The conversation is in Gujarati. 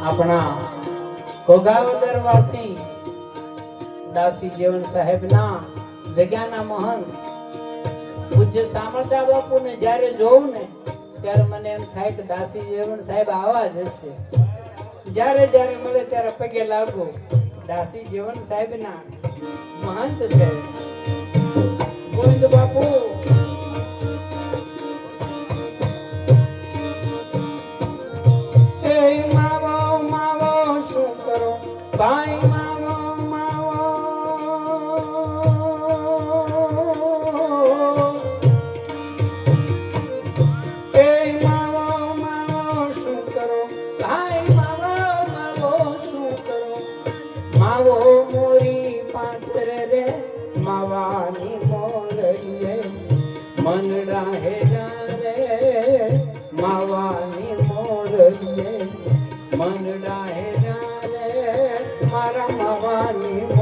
આપણા ઘોઘાવદરવાસી દાસી જીવન સાહેબના જગ્યાના મહંત પૂજ્ય સામળતા બાપુને જ્યારે જોઉં ને ત્યારે મને એમ થાય કે દાસી જીવન સાહેબ આવા જ હશે. જ્યારે જ્યારે મળે ત્યારે પગે લાગો. દાસી જીવન સાહેબના મહંત છે ગોવિંદ બાપુ. ભાઈ માવો માવો એ માવો માવો શું કરો? ભાઈ માવો માવો શું કરો? માવો મોરી પાસરે રે માવાની મોરડીએ મન